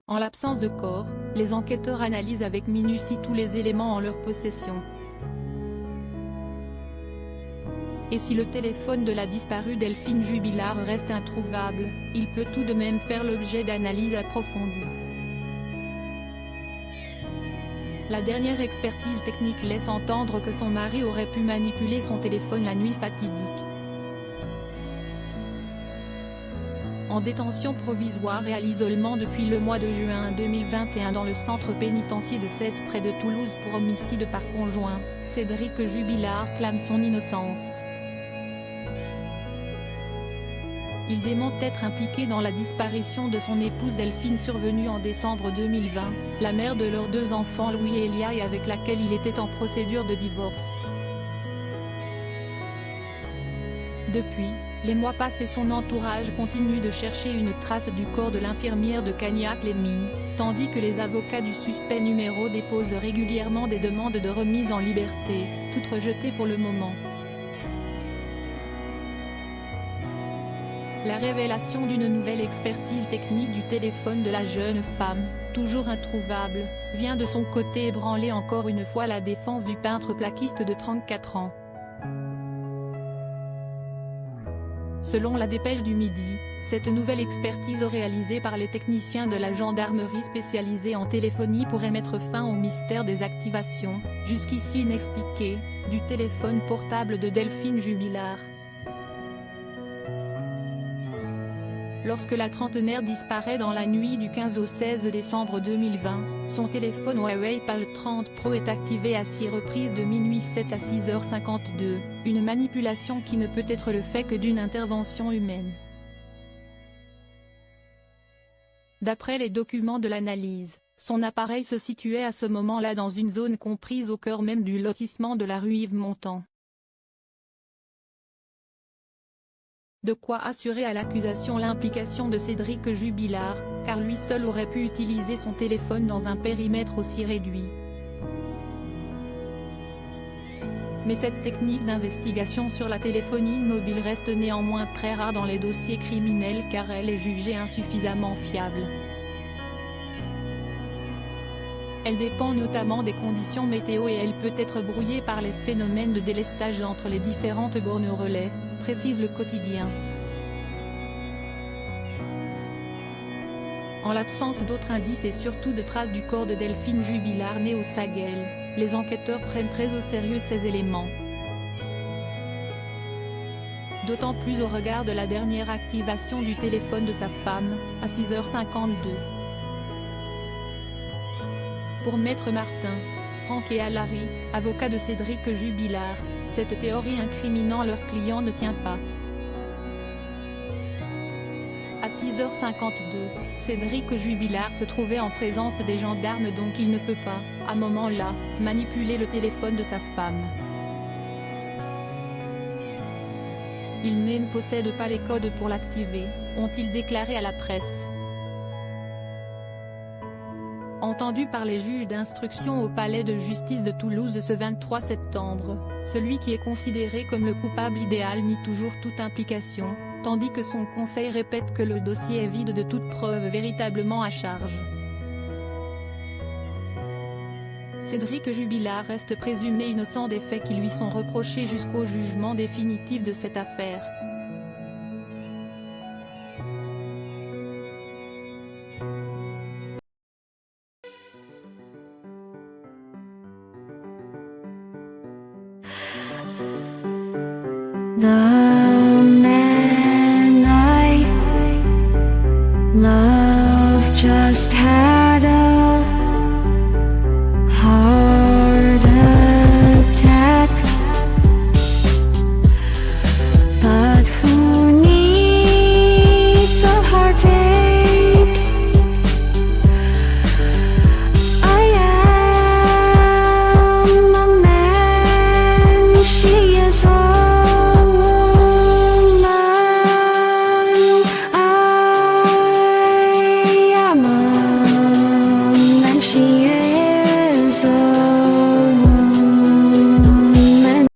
En l'absence de corps, les enquêteurs analysent avec minutie tous les éléments en leur possession. Et si le téléphone de la disparue Delphine Jubilard reste introuvable, il peut tout de même faire l'objet d'analyses approfondies. La dernière expertise technique laisse entendre que son mari aurait pu manipuler son téléphone la nuit fatidique. En détention provisoire et à l'isolement depuis le mois de juin 2021 dans le centre pénitentiaire de Cesse près de Toulouse pour homicide par conjoint, Cédric Jubilard clame son innocence. Il dément être impliqué dans la disparition de son épouse Delphine survenue en décembre 2020, la mère de leurs 2 enfants Louis et Elia et avec laquelle il était en procédure de divorce. Depuis, les mois passent et son entourage continue de chercher une trace du corps de l'infirmière de Cagnac-les-Mines, tandis que les avocats du suspect numéro déposent régulièrement des demandes de remise en liberté, toutes rejetées pour le moment. La révélation d'une nouvelle expertise technique du téléphone de la jeune femme, toujours introuvable, vient de son côté ébranler encore une fois la défense du peintre plaquiste de 34 ans. Selon la dépêche du Midi, cette nouvelle expertise réalisée par les techniciens de la gendarmerie spécialisée en téléphonie pourrait mettre fin au mystère des activations, jusqu'ici inexpliquées, du téléphone portable de Delphine Jubilard. Lorsque la trentenaire disparaît dans la nuit du 15 au 16 décembre 2020, son téléphone Huawei Page 30 Pro est activé à 6 reprises de minuit 7 à 6h52, une manipulation qui ne peut être le fait que d'une intervention humaine. D'après les documents de l'analyse, son appareil se situait à ce moment-là dans une zone comprise au cœur même du lotissement de la rue Yves-Montand. De quoi assurer à l'accusation l'implication de Cédric Jubilard, car lui seul aurait pu utiliser son téléphone dans un périmètre aussi réduit. Mais cette technique d'investigation sur la téléphonie mobile reste néanmoins très rare dans les dossiers criminels car elle est jugée insuffisamment fiable. Elle dépend notamment des conditions météo et elle peut être brouillée par les phénomènes de délestage entre les différentes bornes relais, précise le quotidien. En l'absence d'autres indices et surtout de traces du corps de Delphine Jubilard née au Saguel, les enquêteurs prennent très au sérieux ces éléments. D'autant plus au regard de la dernière activation du téléphone de sa femme, à 6h52. Pour Maître Martin, Franck et Alary, avocats de Cédric Jubilard, cette théorie incriminant leur client ne tient pas. À 6h52, Cédric Jubilard se trouvait en présence des gendarmes donc il ne peut pas, à ce moment-là, manipuler le téléphone de sa femme. Il ne possède pas les codes pour l'activer, ont-ils déclaré à la presse. Entendu par les juges d'instruction au palais de justice de Toulouse ce 23 septembre, celui qui est considéré comme le coupable idéal nie toujours toute implication, tandis que son conseil répète que le dossier est vide de toute preuve véritablement à charge. Cédric Jubilard reste présumé innocent des faits qui lui sont reprochés jusqu'au jugement définitif de cette affaire. The man I love just had a heart attack, but who needs a heartache? I am a man she